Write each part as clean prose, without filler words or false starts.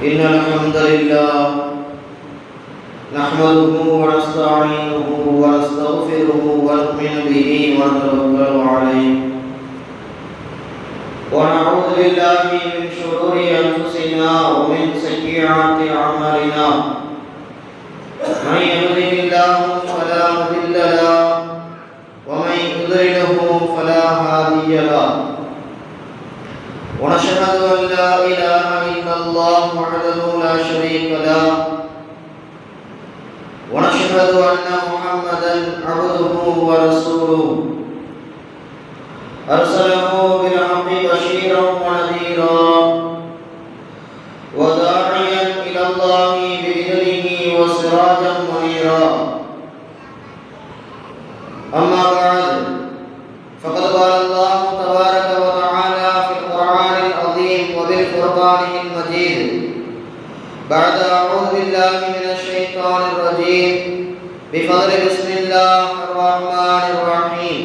إن الحمد لله نحمده ونستعينه ونستغفره ونؤمن به ونتوكل عليه ونعوذ بالله من شرور أنفسنا ومن سيئات أعمالنا من يهده الله فلا مضل له ومن يضلله فلا هادي له ونشهد أن لا إله إلا الله وحده لا شريك له ونشهد أن محمدا عبده ورسوله أرسله بالحق بشيرا ونذيرا وداعيا إلى الله بإذنه وسراجا منيرا أما بعد فقد قال الله تبارك وتعالى في القرآن العظيم وبالفرقان المجيد بعد أعوذ بالله من الشيطان الرجيم بفضل بسم الله الرحمن الرحيم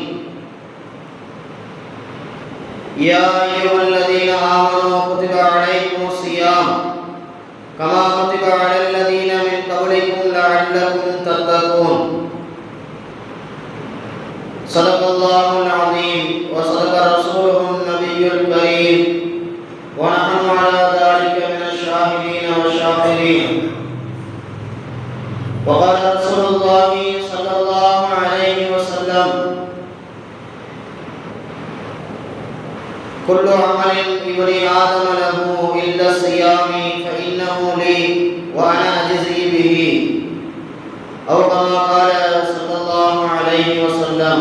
يا أيها الذين آمنوا كتب عليكم الصيام كما كتب على الذين من قبلكم لعلكم تتقون صدق الله العظيم وصدق رسوله النبي الكريم ونحن على ذلك من الشاهدين والشاكرين وقال رسول الله صلى الله عليه وسلم كل عمل ابن آدم له إلا الصيام فإنه لي وأنا أجزي به أو كما قال صلى الله عليه وسلم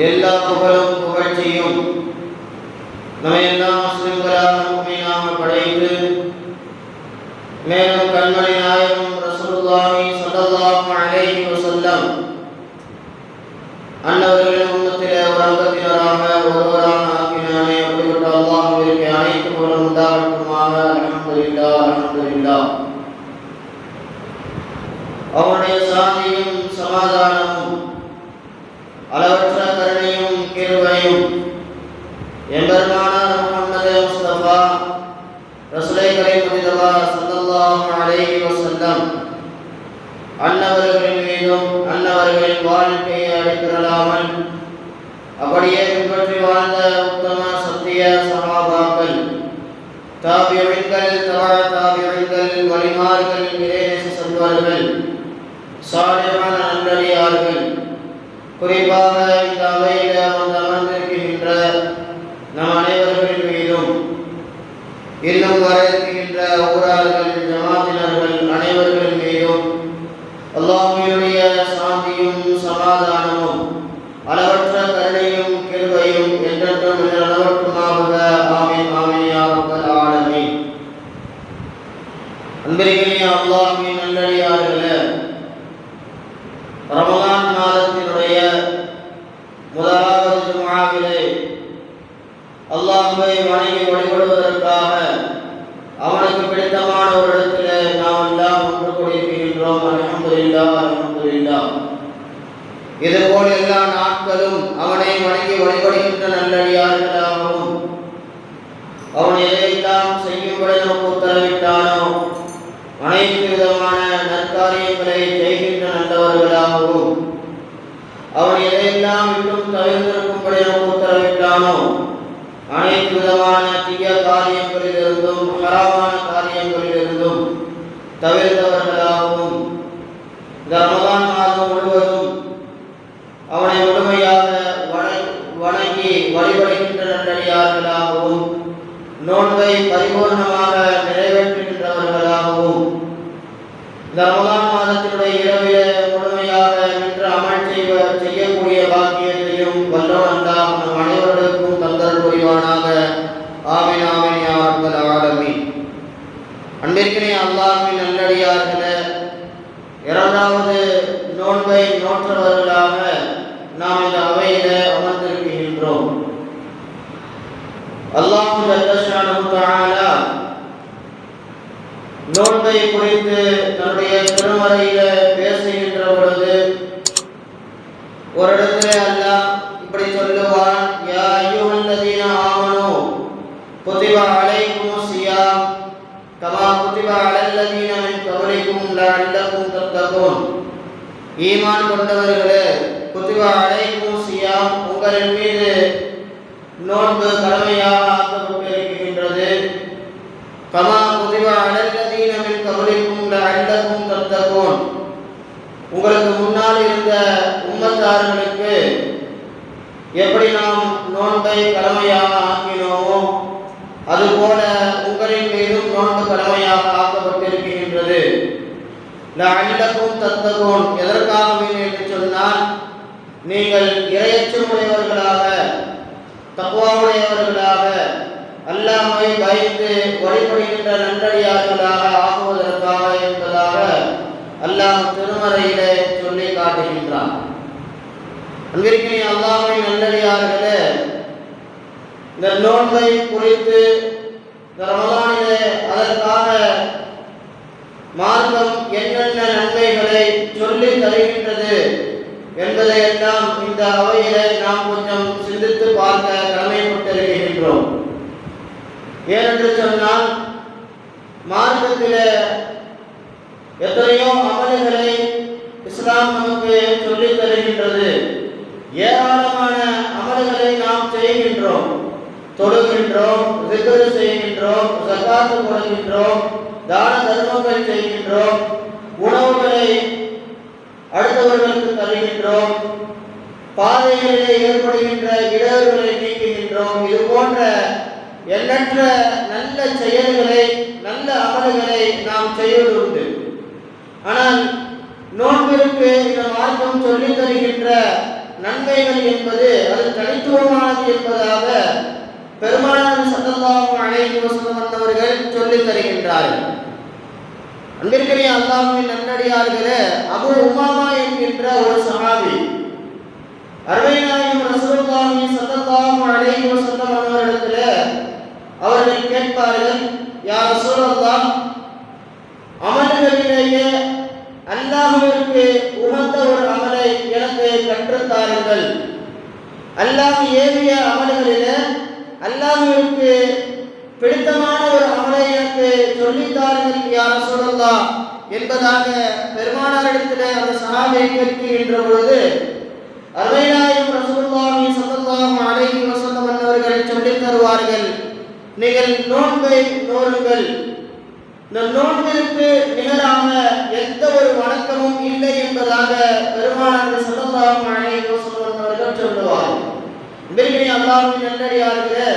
எல்லா புகழும் புகழ்ச்சியும் நம்ம எல்லா முஸ்லிம்களாக முஃமினாக படைத்து மேலும் கண்மணி நாயகம் ரசூலுல்லாஹி ஸல்லல்லாஹு அலைஹி வஸல்லம் அன்னவர்களின் உம்மத்திலே ஒரு அங்கத்தினராக ஒருவராக ஆக்கினானே. அப்படிப்பட்ட அல்லாஹ்விற்கு அனைத்து புகழும் உண்டாகட்டுமாக. அல்ஹம்துலில்லாஹ் அல்ஹம்துலில்லாஹ். அவனுடைய சாந்தியும் சமாதானமும் அளவற்ற கருணையும் கிருபையும் எம்பெருமானார் முஹம்மது முஸ்தபா ரசூலை கரீம் ஸல்லல்லாஹு அலைஹி வஸல்லம் அன்னவர்களின் மீதும் அன்னவர்களின் வாழ்க்கையை அடைத்திரலாமல் அப்படியே பின்பற்றி வாழ்ந்த உத்தம சத்திய சஹாபாக்கள், தாபிஈன்கள், தாபிஈன்கள், வலிமார்கள், இறைநேச செல்வர்கள், சாலிஹான நல்லடியார்கள், குறிப்பாக இந்த அவையில் அமர்ந்திருக்கின்ற நம் அனைவர்களின் மீதும் இன்னும் வர இருக்கின்ற ஊரார்கள், ஜமாத்தினர்கள் அனைவர்களின் மீதும் அல்லாஹ்வினுடைய சாந்தியும் சமாதானமும் அளவற்ற கருணையும் கிருபையும் என்றென்றும் நிலவட்டுமாக. ஆமீன் ஆமீன் யா ரப்பல் ஆலமீன். அன்பிற்கினிய அல்லாஹ்வின் நல்லடியார்களே, ரமலான் மாதத்தினுடைய முதலாவது ஜும்ஆவிலே அல்லாஹ்வை வணங்கி வழிபடுவதற்காக அவனுக்கு பிடித்தமான ஒரு இடத்திலே நாம் எல்லாம் ஒன்று கூடியிருக்கின்றோம். அல்ஹம்துலில்லாஹ் அல்ஹம்துலில்லாஹ். இதுபோல் எல்லா நாட்களும் அவனை வணங்கி வழிபடுகின்ற நல்லடியார்களாகவும் அவன் எதையெல்லாம் செய்யும்படி நமக்கு உத்தரவிட்டானோ அனைத்து விதமான நற்காரியங்களை செய்கின்ற நல்லவர்களாகவும் அவன் எதையெல்லாம் இன்னும் தவிர்த்திருக்கும்படி நமக்கு உத்தரவிட்டானோ அனைத்து விதமான தீய காரியங்களிலிருந்தும் ஹராமான காரியங்களிலிருந்தும் தவிர்த்தவர்களாகவும் இந்த ரமலான் மாதம் முழுவதும் அவனை முழுமையாக வணங்கி வழிபடுகின்ற நல்லடியார்களாகவும் நோன்பை பரிபூர்ணமாக நிறைவேற்றுகின்றவர்களாகவும் இந்த ரமலான் மாதத்தினுடைய இரவிலே முழுமையாக நின்று அமல் செய்யக்கூடிய பாக்கியத்தையும் வல்லோன் அல்லாஹ் நம் அனைவருக்கும் தந்தல் புரிவானாக. ஆமீன் ஆமீன் யா ரப்பல் ஆலமீன். அன்பிற்கினிய அல்லாஹ்வின் நல்லடியார்களே, இரண்டாவது நோன்பை நோற்றவர்களாக நாம் இந்த அவையிலே அமர்ந்திருக்கின்றோம். அல்லாஹ் ஜல்ல ஷானஹு தஆலா நோன்பை குறித்து தன்னுடைய திருமறையில பேசுகின்ற பொழுது ஒரு இடத்துல அல்லாஹ் இப்படி சொல்லுவான், யா அய்யுஹல்லதீன ஆமனூ குதிப அலைக்குமுஸ் ஸியாம் கமா குதிப அலல் லதீன மின் கப்லிக்கும் லஅல்லகும் தத்தகூன். ஈமான் கொண்டவர்களே, குதிப அலைக்குமுஸ் ஸியாம், உங்களின் மீது நோன்பு கடமையாக ஆக்கப்பட்டிருக்கின்றது. கமா குதிப அலல் லதீன மின் கப்லிக்கும் லஅல்லகும் தத்தகூன், உங்களுக்கு முன்னால் இருந்த உம்மத்தார்களுக்கு எப்படி நாம் நோன்பை கடமையாக ஆக்கினோமோ அதுபோல உங்களின் மீதும் நோன்பு கடமையாக ஆக்கப்பட்டிருக்கின்றது. லஅல்லகும் தத்தகூன், எதற்காக என்று சொன்னால், நீங்கள் இறையச்சமுடையவர்களாக, தக்வாவுடையவர்களாக, அல்லாஹ்வை பயந்து வழிபடுகின்ற நன்றடியார்களாக ஆகுவதற்காக என்பதாக அல்லாஹ் திருமறையிலே சொல்லி காட்டுகின்றான். அன்பிற்கினிய அல்லாஹ்வின் நல்லடியார்களே, இந்த நோன்பை குறித்து ரமலானிலே அதற்காக மார்க்கம் என்னென்ன நன்மைகளை சொல்லி தருகின்றது என்பதையெல்லாம் இந்த அவையிலே நாம் கொஞ்சம் சிந்தித்து பார்க்க கடமைப்பட்டிருக்கின்றோம். ஏனென்று சொன்னால், மார்க்கத்திலே எத்தனையோ அமல்களை இஸ்லாம் நமக்கு சொல்லித் தருகின்றது. ஏராளமான அமல்களை நாம் செய்கின்றோம். தொழுகின்றோம், ஸிக்ர் செய்கின்றோம், ஸகாத் கொடுக்கின்றோம், தான தர்மங்கள் செய்கின்றோம், உணவுகளை அடுத்தவர்களுக்கு தருகின்றோம், பாதைகளிலே ஏற்படுகின்ற இடர்களை நீக்குகின்றோம். இது போன்ற எண்ணற்ற நல்ல செயல்களை, நல்ல அமல்களை நாம் செய்வது உண்டு. ஆனால் நோன்பிற்கு இந்த மார்க்கம் சொல்லித் தருகின்ற நன்மைகள் என்பது அது தனித்துவமானது என்பதாக பெருமானார் ஸல்லல்லாஹு அலைஹி வஸல்லம் அவர்கள் சொல்லித் தருகின்றார்கள். அன்பிற்கினிய அல்லாஹ்வின் நல்லடியார்களே, அபூ உமாமா என்கின்ற ஒரு சஹாபி அருமை நாயகம் ரசூலுல்லாஹி ஸல்லல்லாஹு அலைஹி வஸல்லம் அவர்களிடத்திலே அவர்கள் கேட்பார்கள், யா ரசூலல்லாஹ், அமல்களிலேயே அல்லாஹ்விற்கு உகந்த ஒரு அமலை எனக்கு கற்றுத்தாருங்கள். அல்லாஹ் ஏவிய அமல்களிலே அல்லாஹ்விற்கு பிடித்தமான ஒரு அமலை எனக்கு சொல்லித்தாருங்கள் யா ரசூலல்லாஹ் என்பதாக பெருமானாரிடத்திலே அந்த சஹாபி கேட்கின்ற பொழுது அருமை நாயகம் ரசூலுல்லாஹி ஸல்லல்லாஹு அலைஹி வஸல்லம் அவர்கள் சொல்லித் தருவார்கள், நீங்கள் நோன்பை நோருங்கள். இந்த நோன்பிற்கு நிகராக எந்த ஒரு வணக்கமும் இல்லை என்பதாக பெருமானார் ஸல்லல்லாஹு அலைஹி வஸல்லம் அவர்கள் சொல்லுவார்கள். இன்றைய அல்லாஹ்வின் நல்லடியார்களே,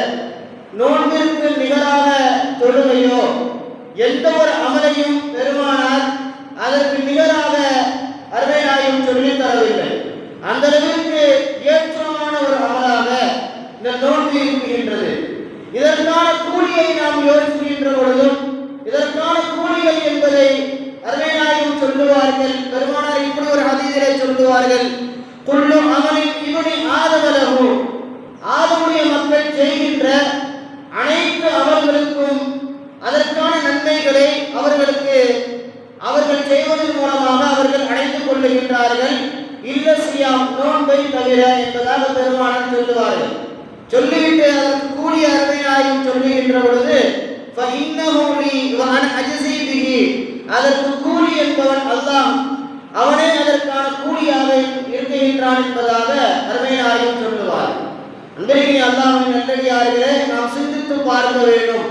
நோன்பிற்கு நிகராக தொழுகையோ எந்த ஒரு அமலையும் பெருமானார் அதற்கு நிகராக அருமை நாயகம் சொல்லித் தரவில்லை. அந்த அளவிற்கு ஏற்றமான ஒரு அமலாக இந்த நோன்பு இருக்கின்றது. இதற்கான கூலியை நாம் யோசிக்கின்ற பொழுதும் இதற்கான கூலிகள் என்பதை அருமை நாயகம் சொல்லுவார்கள். பெருமானார் இப்படி ஒரு ஹதீஸிலே சொல்லுவார்கள், குல்லு அமலின் இப்னி ஆதம லஹு, ஆதமுடைய மக்கள் செய்கின்ற அனைத்து அமல்களுக்கும் அதற்கான நன்மைகளை அவர்கள் செய்வதன் மூலமாக அவர்கள் அடைந்து கொள்ளுகின்றார்கள். இல்ல சியாம், நோன்பை தவிர என்பதாக பெருமானார் சொல்லுவார்கள். சொல்லிவிட்டு அதற்கு கூடிய அருமை நாயகம் சொல்லுகின்ற பொழுது அதற்கு கூலி என்பவன் அல்லாஹ், அவனே அதற்கான கூலியாக இருக்கின்றான் என்பதாக அருமை நாயகம் சொல்லுவார். அன்பிற்கினிய அல்லாஹ்வின் நல்லடியார்களே, நாம் சிந்தித்து பார்க்க வேண்டும்.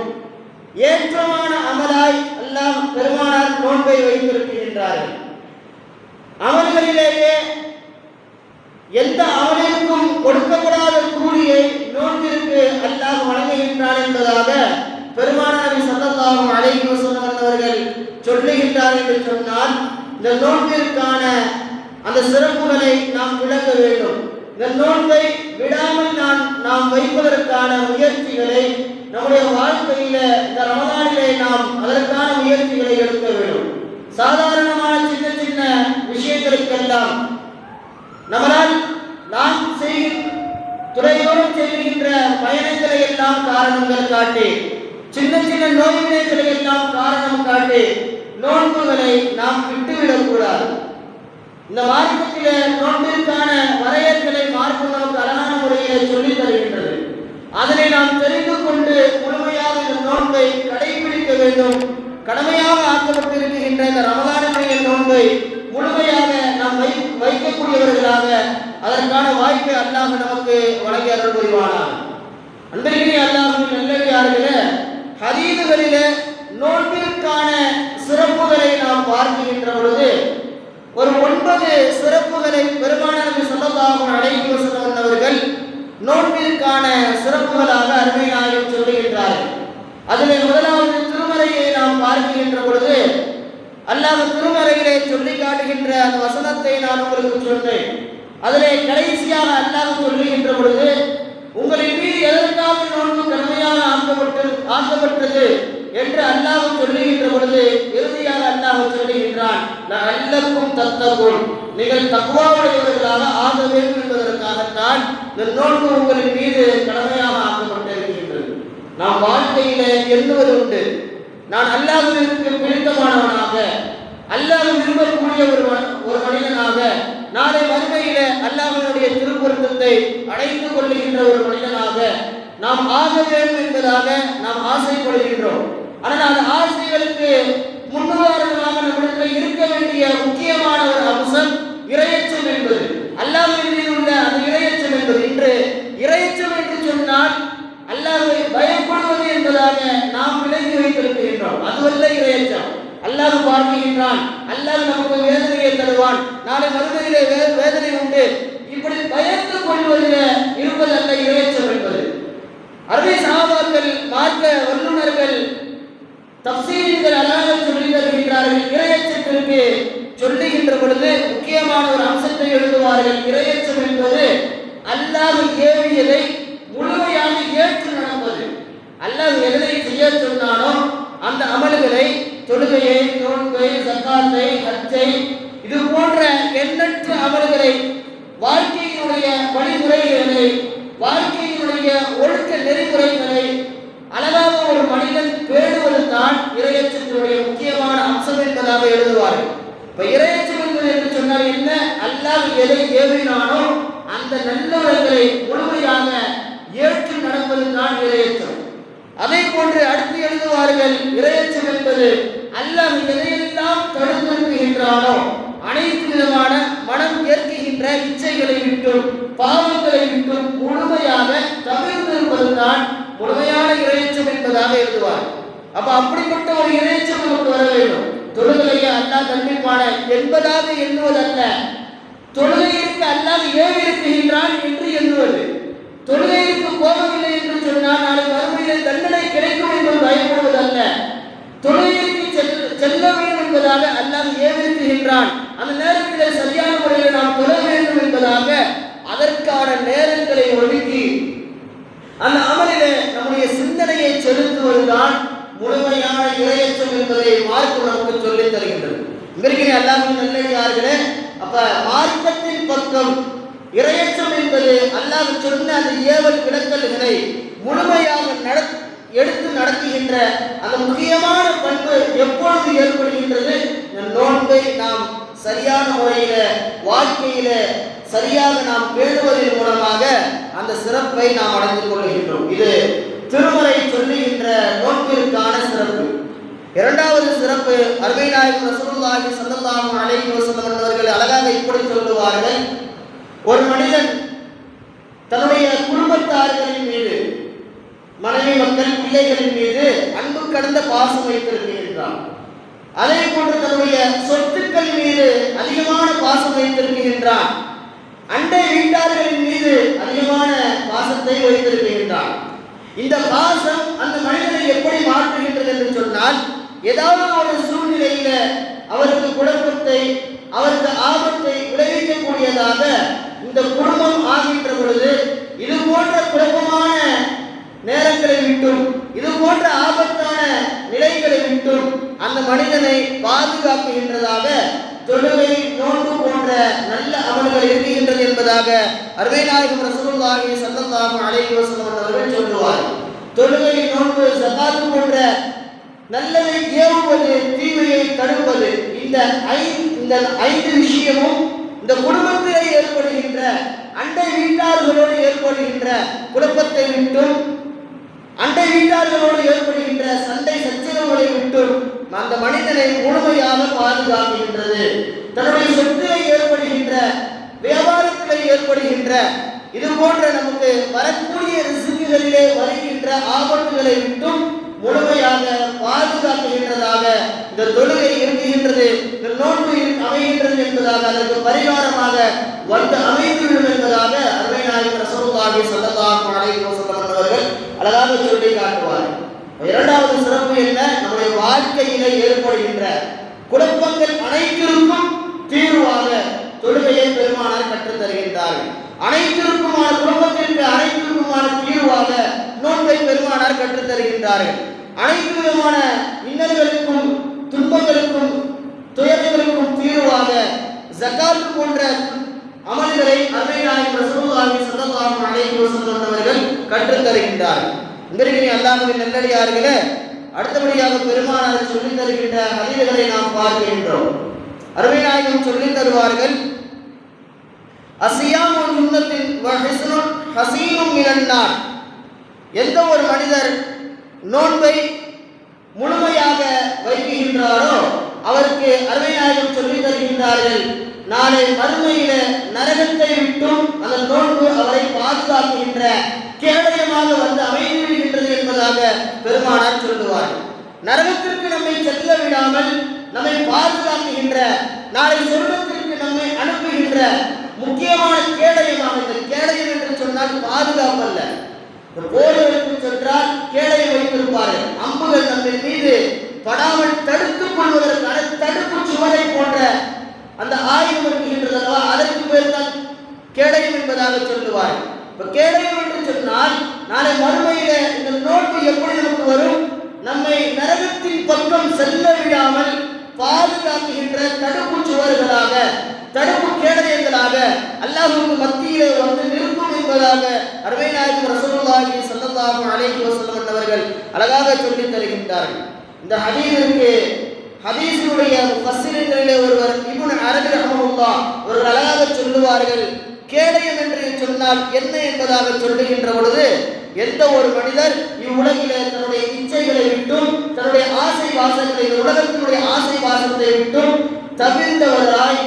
ஏற்றமான அமலாய் அல்லாஹ் பெருமானார் நோன்பை வைத்திருக்கின்றார்கள். அமல்களிலேயே எந்த அமலிற்கும் கொடுக்கப்படாத கூலியை நோன்பிற்கு அல்லாஹ் வழங்குகின்றான் என்பதாக பெருமானார் ஸல்லல்லாஹு அலைஹி வஸல்லம் அவர்கள் சொல்லுகின்றார்கள் என்று சொன்னால், இந்த நோன்பிற்கான அந்த சிறப்புகளை நாம் விளங்க வேண்டும். இந்த நோன்பை விடாமல் நாம் வைப்பதற்கான முயற்சிகளை நம்முடைய வாழ்க்கையில இந்த ரமலானிலே நாம் அதற்கான முயற்சிகளை எடுக்க வேண்டும். சாதாரணமான சின்ன சின்ன விஷயங்களுக்கெல்லாம் நம்மளால் நாம் துறையோடு செய்கின்ற பயணங்களை எல்லாம் காரணங்கள் காட்டி, சின்ன சின்ன நோய்களை எல்லாம் காரணம் காட்டி நோன்புகளை நாம் விட்டுவிடக்கூடாது. இந்த மார்க்கத்திலே நோன்பிற்கான வரையறைகளை மார்க்கம் நமக்கு அழகான முறையிலே சொல்லித் தருகின்றது. அதனை நாம் தெரிந்து கொண்டு முழுமையாக வேண்டும். கடமையாக ஆக்கப்பட்டிருக்கின்ற இந்த ரமலானுடைய நோன்பை முழுமையாக நாம் வைக்கக்கூடியவர்களாக அதற்கான வாய்ப்பை அல்லாஹ் நமக்கு வழங்கி அருள் புரிவானார். அன்பிற்குரிய அல்லாஹ்வின் நல்லடியார்களே, ஹதீதுகளிலே நோன்பிற்கான சிறப்புகளை நாம் பார்க்கின்ற பொழுது ஒரு 9 சிறப்புகளை பெருமானார் நபி ஸல்லல்லாஹு அலைஹி வஸல்லம் அவர்கள் நோன்பிற்கான சிறப்புகளாக அருமை நாயகம் சொல்லுகின்றார்கள். அதிலே முதலாவது திருமறையை நாம் பார்க்கின்ற பொழுது அல்லாஹ் திருமறையிலே சொல்லி காட்டுகின்ற அந்த வசனத்தை நான் உங்களுக்கு சொன்னேன். அதிலே கடைசியாக அல்லாஹ் சொல்லுகின்ற பொழுது, உங்களின் மீது எதற்காக நோன்பு கடமையாக ஆக்கப்பட்டது என்று அல்லாஹ் சொல்லுகின்ற பொழுது இறுதியாக அல்லாஹ் சொல்லுகின்றான், லஅல்லக்கும் தத்தகூன், நீங்கள் தக்வாவுடையவர்களாக ஆக வேண்டும் என்பதற்காகத்தான் இந்த நோன்பு உங்களின் மீது கடமையாக ஆக்கப்பட்டிருக்கின்றது. நாம் வாழ்க்கையிலே எண்ணுவது உண்டு, நான் அல்லாஹ்விற்கு பிடித்தமானவனாக, அல்லாஹ் விரும்பக்கூடிய ஒரு மனிதனாக, நாளை மறுமையிலே அல்லாஹ்வினுடைய திருப்பொருத்தத்தை அடைந்து கொள்ளுகின்ற ஒரு மனிதனாக நாம் ஆக வேண்டும் என்பதாக நாம் ஆசைப்படுகின்றோம். ஆனால் அந்த ஆசைகளுக்கு முன்னுதாரணமாக நம்மிடத்தில் இருக்க வேண்டிய முக்கியமான ஒரு அம்சம் இறையச்சம் என்பது. அல்லாஹ்வின் மீது உள்ள அந்த இறையச்சம் என்பது, இன்று இறையச்சம் என்று சொன்னால் அல்லாஹ்வை பயப்படுவது என்பதாக நாம் விளங்கி வைத்திருக்கின்றோம். அதுவல்ல இறையச்சம். அல்லாஹ் பார்க்கின்றான், அல்லாஹ் நமக்கு வேதனையை தருவான், நாளை மறுமையிலே வேதனை உண்டு, இப்படி பயந்து கொள்வதில் இருப்பதல்ல இறையச்சம் என்பது. அருமை சஹாபாக்கள், மார்க்க வல்லுநர்கள், தஃசீர்கள் அழகாக சொல்லி தருகின்றார்கள். இறையச்சத்திற்கு சொல்லுகின்ற பொழுது முக்கியமான ஒரு அம்சத்தை எழுதுவார்கள். இறையச்சம் என்பது அல்லாஹ் ஏவியதை முழுமையாக ஏற்று நடப்பது. அல்லாஹ் எதனை செய்ய சொன்னானோ அந்த அமல்களை, தொழுகையை, நோன்பை, ஜக்காத்தை, ஹஜ்ஜை, இது போன்ற எண்ணற்ற அமல்களை, வாழ்க்கையினுடைய வழிமுறைகளை, வாழ்க்கையினுடைய ஒழுக்க நெறிமுறைகளை அழகாக ஒரு மனிதன் பேணுவது தான் இறையச்சத்தினுடைய முக்கியமான அம்சம் என்பதாக எழுதுவார்கள். இப்ப இறையச்சம் என்பது என்று சொன்னால் என்ன? அல்லாஹ் எதை ஏவினானோ அந்த நல்லவர்களை முழுமையாக ஏற்று நடப்பது தான் இறையச்சம். அதை போன்று அடுத்து எழுதுவார்கள், இறையச்சம் என்பது அல்லாஹ் எதையெல்லாம் தடுத்திருக்கின்றானோ அனைத்து விதமான மனம் ஏற்கின்ற இச்சைகளை விட்டும் பாவங்களை விட்டும் முழுமையாக தவிர்த்திருப்பதுதான் முழுமையான இறையச்சம் என்பதாக எழுதுவார். அப்ப அப்படிப்பட்ட ஒரு இறையச்சம் நமக்கு வர வேண்டும். தொழுகையை அல்லாஹ் கண்டிப்பான என்பதாக எண்ணுவதல்ல, தொழுகைக்கு அல்லாஹ் ஏவி இருக்கின்றான் என்று எண்ணுவது. தொழுகைக்கு போகவில்லை என்று சொன்னால் நாளை மறுமையில் தண்டனை கிடைக்கும் என்பது பயப்படுவதல்ல, தொழுகைக்கு செல்ல வேண்டும் என்பதாக அல்லாஹ் ஏவிருக்கின்றான், அந்த நேரத்தில் சரியான முறையில் நாம் தொழ வேண்டும் என்பதாக அதற்கான நேரங்களை ஒதுக்கி அந்த அமலிலே நம்முடைய சிந்தனையை செலுத்துவதுதான் முழுமையான இறையச்சம் என்பதை மார்க்கம் நமக்கு சொல்லித் தருகின்றது. இங்கிருக்கிற அல்லாஹ்வின் நல்லடியார்களே, அப்ப மார்க்கத்தின் பக்கம் இறையச்சம் என்பது அல்லாஹ் சொன்ன அந்த ஏவல் விளக்கல்களை முழுமையாக எடுத்து நடத்துகின்ற அந்த முக்கியமான பண்பு எப்பொழுது ஏற்படுகின்றது? நோன்பை நாம் சரியான முறையில வாழ்க்கையில சரியாக நாம் பேணுவதன் மூலமாக அந்த சிறப்பை நாம் அடைந்து கொள்கின்றோம். இது திருமறை சொல்லுகின்ற நோன்பிற்கான சிறப்பு. இரண்டாவது சிறப்பு, அருமை நாயகம் ரசூலுல்லாஹி ஸல்லல்லாஹு அலைஹி வஸல்லம் அவர்கள் அழகாக இப்படி சொல்லுவார்கள், ஒரு மனிதன் தன்னுடைய குடும்பத்தார்களின் மீது, மனைவி மக்கள் பிள்ளைகளின் மீது அன்பு கடந்த பாசம் வைத்திருக்கின்றான். அதே போன்று தன்னுடைய சொத்துக்கள் மீது அதிகமான பாசம் வைத்திருக்கின்றான். அண்டை வீட்டார்களின் மீது அதிகமான பாசத்தை வைத்திருக்கின்றான். இந்த பாசம் அந்த மனிதனை எப்படி மாற்றுகின்றது என்று சொன்னால், ஏதாவது ஒரு சூழ்நிலையில அவருக்கு குழப்பத்தை, அவருக்கு ஆபத்தை விளைவிக்கக்கூடியதாக இந்த குடும்பம் ஆகின்ற பொழுது இது போன்ற குழப்பமான நேரங்களை விட்டும், இது போன்ற ஆபத்தான நிலைகளை விட்டும் அந்த மனிதனை பாதுகாக்குகின்றதாக தொழுகை, நோன்பு போன்ற நல்ல அமல்கள் இருக்கின்றது என்பதாக அருமை நாயகம் ரசூலுல்லாஹி ஸல்லல்லாஹு அலைஹி வஸல்லம் அவர்கள் சொல்லுவார். தொழுகை, நோன்பு, ஸகாத் போன்ற நல்லதை ஏவுவது, தீமையை தடுப்பது, இந்த 5 விஷயமும் இந்த குடும்பத்திலே ஏற்படுகின்ற, அண்டை வீட்டார்களோடு ஏற்படுகின்ற குழப்பத்தை விட்டும், அண்டை வீட்டார்களோடு ஏற்படுகின்ற சண்டை சச்சரவுகளை விட்டும் அந்த மனிதனை முழுமையாக பாதுகாக்கின்றது. தன்னுடைய சொத்திலே ஏற்படுகின்ற, வியாபாரத்திலே ஏற்படுகின்ற, இது போன்ற நமக்கு வரக்கூடிய ரிஸ்குகளிலே வருகின்ற ஆபத்துகளை விட்டும் முழுமையாக பாதுகாக்கின்றதாக இந்த தொழுகை இருக்குகின்றது, இந்த நோன்பு அமைகின்றது என்பதாக, அதற்கு பரிகாரமாக வந்து அமைந்துவிடும் என்பதாக அருமை நாயகம் ரசூலுல்லாஹி ஸல்லல்லாஹு அலைஹி வஸல்லம் அவர்கள் அழகாக சொல்லி காட்டுவார். இரண்டாவது சிறப்பு என்ன? நம்முடைய வாழ்க்கையிலே ஏற்படுகின்ற குழப்பங்கள் அனைத்திற்கும் தீர்வாக தொழுகையை பெருமானார் கற்றுத் தருகின்றார்கள். அனைத்திற்குமான குடும்பத்திற்கு அனைத்திற்குமான தீர்வாக நோன்பை பெருமானார் கற்றுத் தருகின்றார்கள். அனைத்து விதமான இன்னல்களுக்கும் துன்பங்களுக்கும் துயரங்களுக்கும் தீர்வாக ஜகாத் போன்ற அமல்களை அருமை நாயகம் ரசூலுல்லாஹி ஸல்லல்லாஹு அலைஹி வஸல்லம் அவர்கள் கற்றுத் தருகின்றார்கள். இன்றைக்கு அல்லாஹ்வின் நல்லடியார்களே, அடுத்தபடியாக பெருமானார் சொல்லித் தருகின்ற ஹதீஸ்களை நாம் பார்க்கின்றோம். அருமை நாயகம் சொல்லித் தருவார்கள், அஸ்ஸியாமு ஜுன்னத்தின் வ ஹிஸ்னுன் ஹஸீனும் மினன்னார். எந்த ஒரு மனிதர் நோன்பை முழுமையாக வைக்கின்றாரோ அவருக்கு அருமை நாயகம் சொல்லித் தருகின்றார்கள், நாளை மறுமையில நரகத்தை விட்டும் அந்த நோன்பு அவரை பாதுகாக்கின்ற கேடயமாக வந்து அமைந்துவிடுகின்றது என்பதாக பெருமானார் சொல்லுவார்கள். நரகத்திற்கு நம்மை செல்ல விடாமல் நம்மை பாதுகாக்குகின்ற, நாளை சொர்க்கத்திற்கு நம்மை அனுப்புகின்ற முக்கியமான கேடயமாக, இந்த கேடயம் என்று சொன்னால் பாதுகாப்பு அல்ல. போர்களுக்கு சென்றால் கேடயம் வைத்திருப்பார்கள், அம்புகள் நம்ம மீது படாமல் தடுத்துக் கொள்வதற்கான தடுப்பு சுவரை போன்ற அந்த ஆயுதம் இருக்கின்றது அல்லவா, அதற்கு பேர் தான் கேடயம் என்பதாக சொல்லுவார்கள். இப்ப கேடயம் என்று சொன்னால் நாளை மறுமையில இந்த நோன்பு எப்படி நமக்கு வரும்? நம்மை நரகத்தின் பக்கம் செல்ல விடாமல் பாதுகாக்குகின்ற தடுப்பு சுவர்களாக, தடுப்பு கேடயங்களாக அல்லாஹ்வுக்கு மத்தியிலே வந்து நிற்கும் என்பதாக அருமை நாயகம் ரசூலுல்லாஹி ஸல்லல்லாஹு அலைஹி வஸல்லம் அவர்கள் அழகாக சொல்லித் தருகின்றார்கள். இந்த ஹதீஸிற்கு ஹதீஸுடைய முஃபஸ்ஸிரீன்களிலே ஒருவர் இப்னு அரபி ரஹ்மத்துல்லாஹ் ஒரு அழகாக சொல்லுவார்கள், கேடயம் என்று சொன்னால் என்ன என்பதாக சொல்லுகின்ற பொழுது, எந்த ஒரு மனிதர் இவ்வுலகிலே தன்னுடைய இச்சைகளை விட்டும், தன்னுடைய ஆசை வாசங்களை, உலகத்தினுடைய ஆசை வாசத்தை விட்டும் தவிர்ந்தவராய்,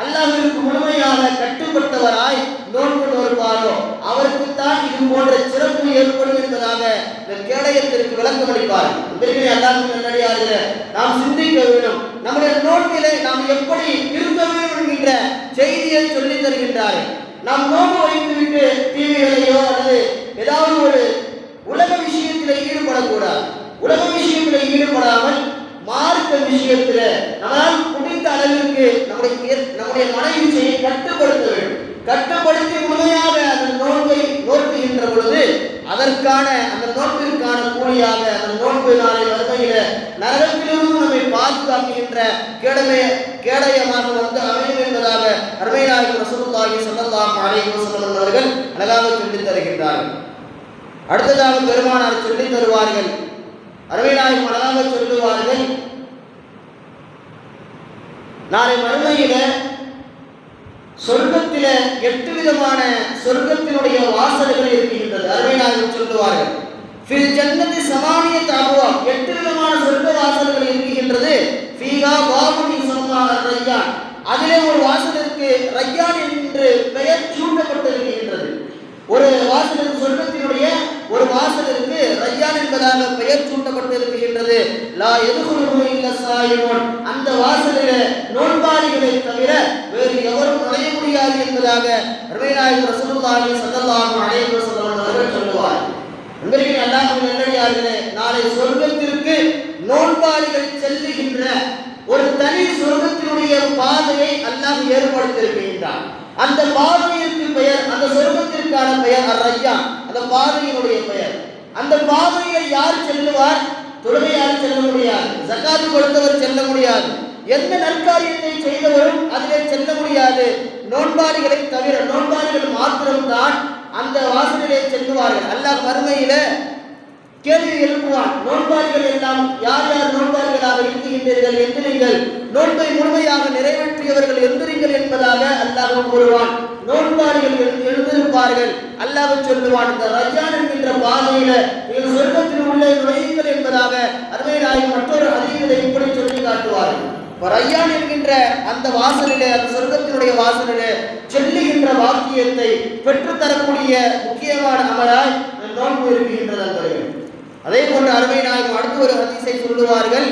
அல்லாஹ்விற்கு முழுமையாக கட்டுப்பட்டவராய் நோன்பு நோற்பாரோ அவருக்குத்தான் இது போன்ற சிறப்பு ஏற்படும் என்பதாக இந்த கேடயத்திற்கு விளக்கம் அளிப்பார்கள். அல்லாஹ்வின் நல்லடியார்களே, நாம் சிந்திக்க வேண்டும், நம்முடைய நோன்பிலே நாம் எப்படி இருக்க வேண்டும் என்கின்ற செய்தியை சொல்லித் தருகின்றார்கள். நாம் நோன்பு வைத்துவிட்டு டிவிகளையோ அல்லது ஏதாவது ஒரு உலக விஷயத்திலே ஈடுபடக்கூடாது. உலக விஷயத்திலே ஈடுபடாமல் மார்க்க விஷயத்துல நம்மால் முடிந்த அளவிற்கு நம்முடைய மன இச்சையை கட்டுப்படுத்த வேண்டும். கட்டுப்படுத்தி முழுமையாக அந்த நோன்பை நோக்குகின்ற பொழுது அதற்கான அந்த நோன்பிற்கான கூலியாக அந்த நோன்பு நாளை மறுமையில நரகத்திலிருந்து நம்மை பாதுகாக்கின்ற கேடயமாக வந்து அமையும் என்பதாக அருமை நாயகம் ரசூலுல்லாஹி ஸல்லல்லாஹு அலைஹி வஸல்லம் அவர்கள் அழகாக சொல்லித் தருகின்றார்கள். அடுத்ததாக பெருமானார் சொல்லித் தருவார்கள், அருமை நாயகம் அழகாக சொல்லுவார்கள், நாளை மறுமையில சொர்க்கத்தில 8 விதமான சொர்க்கத்தினுடைய வாசல்கள் இருக்கின்றது. அருமை நாயகம் சொல்லுவார்கள், ஃபில் ஜன்னதி ஸமானியத் அப்வாப், 8 விதமான சொர்க்க வாசல்கள் இருக்கின்றது. ஃபீஹா பாபுன் யுஸம்மா அர்-ரய்யான், அதிலே ஒரு வாசலுக்கு ரய்யான் என்று பெயர் சூட்டப்பட்டிருக்கின்றது. ஒரு வாசலுக்கு, சொர்க்கத்தினுடைய ஒரு வாசலுக்கு ரய்யான் என்பதாக பெயர் சூட்டப்பட்டிருக்கின்றது. லா யதுகுலுஹு இல்லா ஸாயிமூன், அந்த வாசலிலே நோன்பாளிகளை தவிர வேறு எவரும் நுழைய முடியாது என்பதாக அருமை நாயகம் ரசூலுல்லாஹி ஸல்லல்லாஹு அலைஹி வஸல்லம் அவர்கள் சொல்லுவார். அன்பிற்குரிய அல்லாஹ்வின் நல்லடியார்களே, நாளை சொர்க்கத்திற்கு நோன்பாளிகள் செல்லுகின்ற ஒரு தனி சொர்க்கத்தினுடைய பாதையை அல்லாஹ் ஏற்படுத்தியிருக்கின்றான். அந்த பாதையிற்கு பெயர், அந்த சொர்க்கத்திற்கான பெயர் அர்-ரய்யான், அந்த பாதையினுடைய பெயர். அந்த பாதையில் யார் செல்லுவார்? தொழுகையால் செல்ல முடியாது, ஜகாத் கொடுத்தவர் செல்ல முடியாது, எந்த நற்காரியத்தை செய்தவரும் அதிலே செல்ல முடியாது. நோன்பாளிகளை தவிர, நோன்பாளிகள் மாத்திரம்தான் அந்த வாசலிலே செல்லுவார்கள். அல்லாஹ் மறுமையில கேள்வி எழுப்புவான், நோன்பாளிகள் எல்லாம் யார் யார் நோன்பாளிகளாக இருக்கின்றீர்கள், எந்திரிங்கள், நோன்பை முழுமையாக நிறைவேற்றியவர்கள் எந்திரிங்கள் என்பதாக அல்லாஹ் கூறுவான். நோன்பாளிகள் எழுந்திருப்பார்கள். அல்லாஹ் சொல்லுவான், இந்த ரய்யான் என்கின்ற பாதையில நீங்கள் சொர்க்கத்தில் உள்ளே நுழையுங்கள் என்பதாக அருமை நாயகம் மற்றொரு ஹதீஸிலே இப்படி ரய்யான் என்கின்ற அந்த வாசலிலே, அந்த சொர்க்கத்தினுடைய வாசலிலே செல்லுகின்ற வாக்கியத்தை பெற்றுத்தரக்கூடிய முக்கியமான அமலாய் நோன்பு இருக்கின்றது. அதே போன்று அருமை நாயகம் அடுத்த ஒரு ஹதீஸை சொல்லுவார்கள்.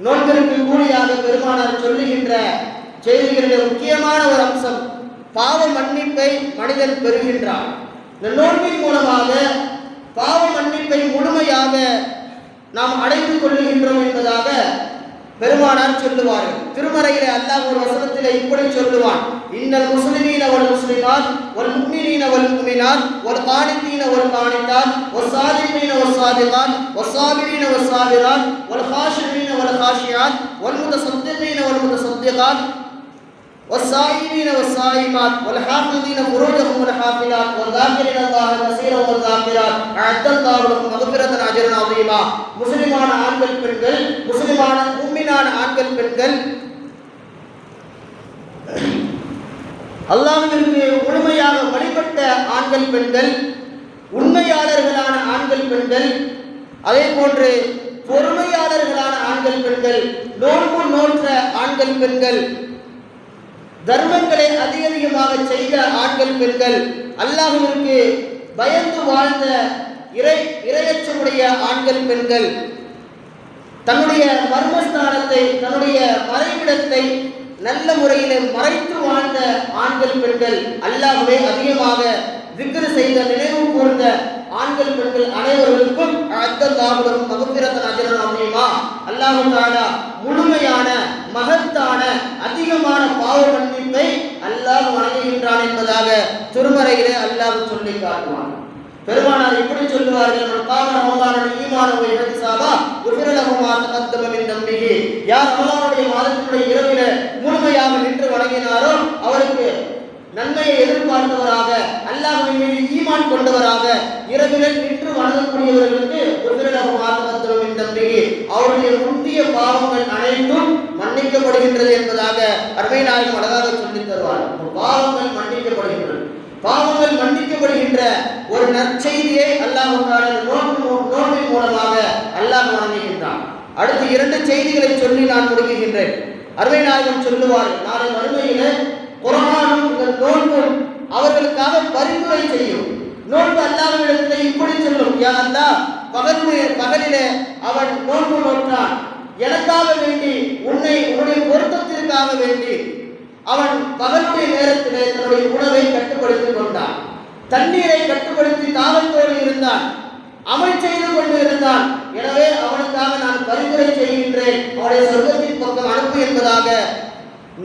நோன்பிற்கு கூலியாக பெருமானார் சொல்லுகின்ற செய்திகளில் முக்கியமான ஒரு அம்சம், பாவ மன்னிப்பை மனிதன் பெறுகின்றான். இந்த நோன்பின் மூலமாக பாவ மன்னிப்பை முழுமையாக நாம் அடைந்து கொள்ளுகின்றோம் என்பதாக பெருமானார் சொல்லுவார்கள். திருமறையிலே அல்லாஹ் ஒரு வசனத்திலே இப்படி சொல்லுவான், இன்னல் முஸ்லிமீன வல் முஸ்லிமாத் வல் முஃமினீன வல் முஃமினாத் வல் கானிதீன வல் கானிதாத் வஸ் சாதிகீன வஸ் சாதிகாத் வஸ் சாபிரீன வஸ் சாபிராத் வல் காஷிரீன வல் காஷியாத் வல் முத்தசத்திகீன வல் முத்தசத்திகாத் والصائمين والصائمات والحافظين فروجهم والحافظات والذاكرين الله كثيرا والذاكرات أعد الله لهم مغفرة أجرا عظيما. முஸ்லிமான ஆண்கள் பெண்கள், முஸ்லிமான முஃமினான ஆண்கள் பெண்கள், அல்லாஹ்விற்கு முழுமையாக வழிபட்ட ஆண்கள் பெண்கள், உண்மையாளர்களான ஆண்கள் பெண்கள், அதே போன்று பொறுமையாளர்களான ஆண்கள் பெண்கள், நோன்பு நோற்ற ஆண்கள் பெண்கள், தர்மங்களை அதிகமாக செய்த ஆண்கள் பெண்கள், அல்லாஹ்விற்கு பயந்து வாழ்ந்த இறையச்சமுடைய ஆண்கள் பெண்கள், தன்னுடைய மர்மஸ்தானத்தை, தன்னுடைய மறைவிடத்தை நல்ல முறையில் மறைத்து வாழ்ந்த ஆண்கள் பெண்கள், அல்லாஹ்வை அதிகமாக திக்ர் செய்த, நினைவு கூர்ந்த ஆண்கள் பெண்கள் அனைவர்களுக்கும் அத்தல்லாஹுவும் மகஃபிரத்தன் அஜ்ரன் அஸீமா, அல்லாஹ் தஆலா முழுமையான மகத்தான அதிகமான பாவ மன்னிப்பை அல்லாஹ் வழங்குகின்றான் என்பதாக திருமறையிலே அல்லாஹ் சொல்லி காட்டுவான். பெருமானார் இப்படி சொல்லுவார்கள், மன்காம ரமலான ஈமானன் வ இஹ்திசாபா குஃபிர லஹு மா தகத்தம மின் தம்பிஹி. யார் ரமலானுடைய மாதத்தினுடைய இரவிலே முழுமையாக நின்று வணங்கினாரோ அவருக்கு நன்மையை எதிர்பார்த்தவராக, அல்லாஹ்வின் மீது ஈமான் கொண்டவராக இரவிலே நின்று வணங்கக்கூடியவர்களுக்கு குஃபிர லஹு மா தகத்தம மின் தம்பிஹி, அவருடைய முந்திய பாவங்கள் அனைத்தும் மன்னிக்கப்படுகின்றது என்பதாக அருமை நாயகம் அழகாக சொல்லித் தருவார். பாவங்கள் மன்னிக்கப்படுகின்றன. பாவங்கள் மன்னிக்கப்படுகின்ற ஒரு நற்செய்தியை அல்லாஹ் நோன்பின் மூலமாக அல்லாஹ் வழங்குகின்றான். அடுத்து 2 செய்திகளை சொல்லி நான் முடிக்கின்றேன். அருமை நாயகம் சொல்லுவார்கள், நாளை மறுமையிலே குர்ஆனும் இந்த நோன்பும் அவர்களுக்காக பரிந்துரை செய்யும். நோன்பு அல்லாஹ்விடத்தில் இப்படி சொல்லும், யா அல்லாஹ், பகலிலே அவன் நோன்பு நோற்றான், எனக்காக வேண்டி, உன்னுடைய பொருத்தத்திற்காக வேண்டி அவன் பகலுடைய நேரத்திலே தன்னுடைய உணவை கட்டுப்படுத்திக் கொண்டான், தண்ணீரை கட்டுப்படுத்தி தாகத்தோடு இருந்தான், அமல் செய்து கொண்டு இருந்தான். எனவே அவனுக்காக நான் பரிந்துரை செய்கின்றேன், அவனுடைய சொர்க்கத்தின் பக்கம் அனுப்பு என்பதாக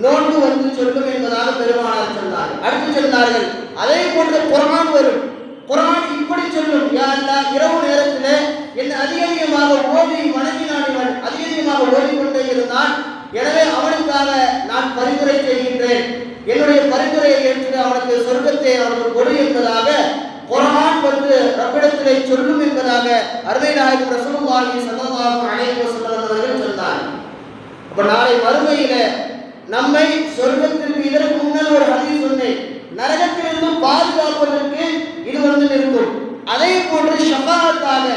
நோன்பு வந்து சொல்லும் என்பதாக பெருமானார் சொன்னார். அடுத்து சொன்னார்கள், அதே போன்று குர்ஆன் வரும். குர்ஆன் இப்படி சொல்லும், யா அல்லாஹ், இரவு நேரத்திலே என்னை அதிகமாக ஓதி வணங்கினான், இவன் அதிகமாக ஓதிக்கொண்டே இருந்தான், எனவே அவனுக்காக நான் பரிந்துரை செய்கின்றேன், என்னுடைய பரிந்துரையை ஏற்று அவனுக்கு சொர்க்கத்தை அவனுக்கு கொடு என்பதாக குர்ஆன் வந்து ரப்பிடத்திலே சொல்லும் என்பதாக அருமை நாயகம் ரசூலுல்லாஹி ஸல்லல்லாஹு அலைஹி வஸல்லம் அவர்கள் சொன்னார். அப்ப நாளை மறுமையில நம்மை சொர்க்கத்திற்கு, இதற்கு முன்னால் ஒரு ஹதீஸ் சொன்னேன், நரகத்திலிருந்து பாதுகாப்பதற்கு இது வந்து நிற்கும். அதே போன்று ஷஃபாஅத்தாக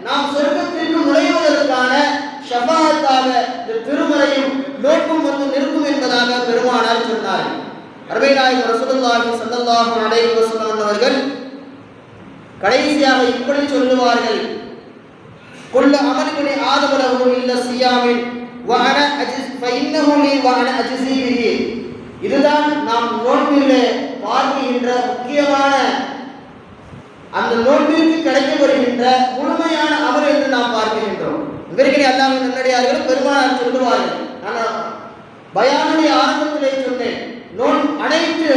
நாம் சொர்க்கத்திற்கு நுழைவதற்கான ஷஃபாஅத்தாக இந்த திருமறையும் நோன்பும் வந்து நிற்கும் என்பதாக பெருமானார் சொன்னார்கள். அருமை நாயகம் ரசூலுல்லாஹி ஸல்லல்லாஹு அலைஹி வஸல்லம் அவர்கள் கடைசியாக இப்படி சொல்லுவார்கள், குல்லு அமலின் ஆதம லஹு இல்ல ஸியாமின் வ அன அஜ்ஸி ஃபஇன்னஹு லீ வ அன அஜ்ஸி பிஹி. இதுதான் நாம் நோன்பிலே பார்க்கின்ற முக்கியமான, அந்த நோன்பிற்கு கிடைக்கப்படுகின்ற முழுமையான அமல் என்று நாம் பார்க்கின்றோம். இவர்களே அல்லாஹ்வின் நல்லடியார்கள் பெருமானார் சொல்லுவார்கள், நான் பயானுடைய ஆரம்பத்திலே சொன்னேன், அனைத்து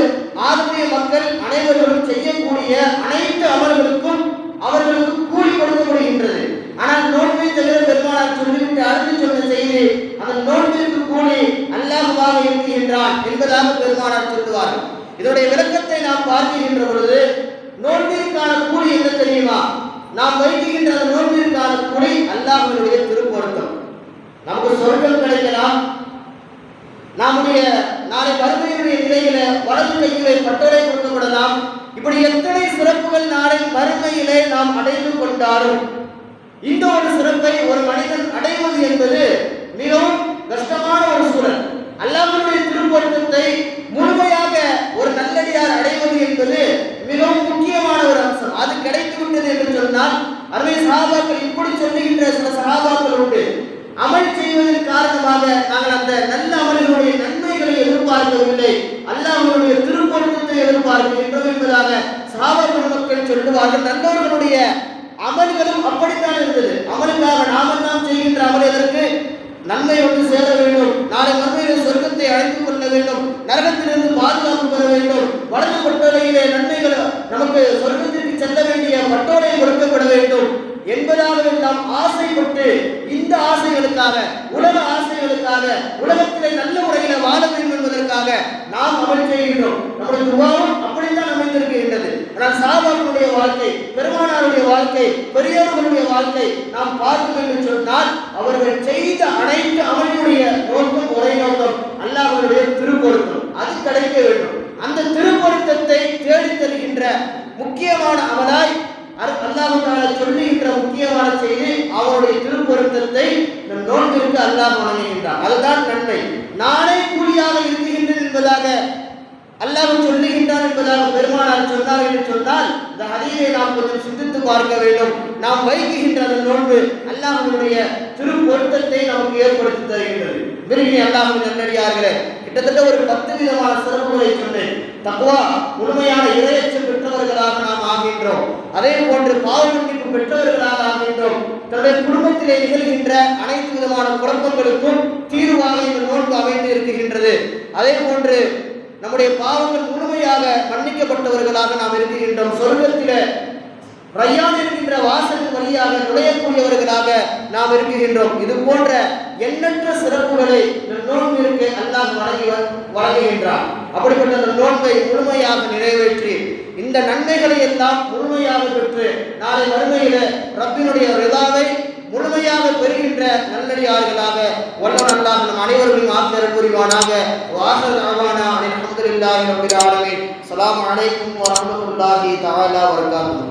ஆத்மீய மக்கள் அனைவர்களும் செய்யக்கூடிய அனைத்து அமல்களுக்கும் அவர்களுக்கு கூலி கொடுக்கப்படுகின்றது. ஆனால் நோன்பை தவிர பெருமானார் சொல்லிவிட்டு அடுத்து சொன்ன செய்தி, அந்த நோன்பிற்கு கூலி அல்லாஹ்வாக இருக்கின்றான் என்பதாக பெருமானார் சொல்லுவார்கள். இதனுடைய விளக்கத்தை நாம் பார்க்கின்ற பொழுது நோன்பிற்கான கூலி என்ன தெரியுமா? நாம் வைக்கின்ற அந்த நோன்பிற்கான கூலி அல்லாஹ்வினுடைய திருப்பொருத்தம். நமக்கு சொர்க்கம் கிடைக்கலாம், நம்முடைய நாளை மறுமையுடைய நிலையில வலது கையிலே பட்டறை கொடுக்கப்படலாம். இப்படி எத்தனை சிறப்புகள் நாளை மறுமையிலே நாம் அடைந்து கொண்டாலும் இந்த ஒரு சிறப்பை ஒரு மனிதன் அடைவது என்பது மிகவும் கஷ்டமான முடிந்தது என்று சொன்னால் அருமை சஹாபாக்கள் இப்படி சொல்லுகின்ற சில சஹாபாக்கள் உண்டு. அமல் செய்வதன் காரணமாக நாங்கள் அந்த நல்ல அமல்களுடைய நன்மைகளை எதிர்பார்க்கவில்லை, அல்லாஹ்வுடைய திருப்பொருத்தத்தை எதிர்பார்க்கின்றோம் என்பதாக சஹாபாக்கள் மக்கள் சொல்லுவார்கள். நல்லவர்களுடைய அமல்களும் அப்படித்தான் இருந்தது. அமலுக்காக நாமெல்லாம் செய்கின்ற அமல் எதற்கு? நன்மை வந்து சேர வேண்டும், நாளை மறுமையில் சொர்க்கத்தை அழைத்துக் கொள்ள வேண்டும், நரகத்திலிருந்து பாதுகாப்பு பெற வேண்டும், வலது பட்டோலையிலே நன்மைகள் நமக்கு சொர்க்கத்திற்கு செல்ல வேண்டிய பட்டோலை கொடுக்கப்பட வேண்டும் என்பதாக நாம் ஆசைப்பட்டு இந்த ஆசைகளுக்காக, உலக ஆசைகளுக்காக, உலகத்திலே நல்ல முறையில் வாழ வேண்டும் என்பதற்காக நாம் அமல் செய்கின்றோம். நம்முடைய துவாவும் அப்படித்தான் அமைந்திருக்கின்றது. ஆனால் சஹாபாக்களுடைய வாழ்க்கை, பெருமானாருடைய வாழ்க்கை, பெரியோர்களுடைய வாழ்க்கை நாம் பார்க்கும் என்று சொன்னால் அவர்கள் செய்த அனைத்து அமலுடைய நோக்கம் ஒரே நோக்கம், அல்லாஹ்வுடைய திருப்பொருத்தம். அது கிடைக்க வேண்டும். அந்த திருப்பொருத்தத்தை தேடித் தருகின்ற முக்கியமான அமலாய் அல்லாஹ் தஆலா சொல்லுகின்ற முக்கியமான செய்தி, அவருடைய திருப்பொருத்தத்தை நம் நோக்கிற்கு அல்லாஹ் வழங்குகின்றார். அதுதான் நன்மை. நானே கூலியாக இருக்குகின்றேன் என்பதாக அல்லாஹ் சொல்லுகின்றான் என்பதாக பெருமானார் சொன்னார் என்று சொன்னால் இந்த ஹதீஸை நாம் கொஞ்சம் சிந்தித்து பார்க்க வேண்டும். நாம் வைக்குகின்ற அந்த நோன்பு அல்லாஹ்வுடைய திருப்பொருத்தத்தை நமக்கு ஏற்படுத்தி தருகின்றது. விரும்பிய அல்லாஹ்வின் நல்லடியார்களே, கிட்டத்தட்ட ஒரு 10 விதமான சிறப்புகளை சொன்னேன். தக்வா, முழுமையான இறையச்சம் பெற்றவர்களாக நாம் ஆகின்றோம். அதே போன்று பாவ மன்னிப்பு பெற்றவர்களாக ஆகின்றோம். தன்னுடைய குடும்பத்திலே நிகழ்கின்ற அனைத்து விதமான குழப்பங்களுக்கும் தீர்வாக இந்த நோன்பு அமைந்து இருக்குகின்றது. அதே போன்று நம்முடைய பாவங்கள் முழுமையாக மன்னிக்கப்பட்டவர்களாக நாம் இருக்கின்றோம். சொர்க்கத்திலே ரய்யான் என்கின்ற வாசலின் வழியாக நுழையக்கூடியவர்களாக நாம் இருக்கின்றோம். இது போன்ற எண்ணற்ற சிறப்புகளை நோன்பிற்கு அல்லாஹ் வழங்குகின்றார். அப்படிப்பட்ட அந்த நோன்பை முழுமையாக நிறைவேற்றி இந்த நன்மைகளை எல்லாம் முழுமையாக பெற்று நாளை மறுமையில ரப்பினுடைய ரிதாவை முழுமையாக பெறுகின்ற நல்லடியார்களாக வல்லவன் அல்லாஹ் நம் அனைவரையும் ஆக்கிரல் புரிவானாக. வாஹர் தஅவானா அல்ஹம்துலில்லாஹி ரப்பில் ஆலமீன். அஸ்ஸலாமு அலைக்கும் வரஹ்மத்துல்லாஹி தஆலா வபரகாத்துஹு.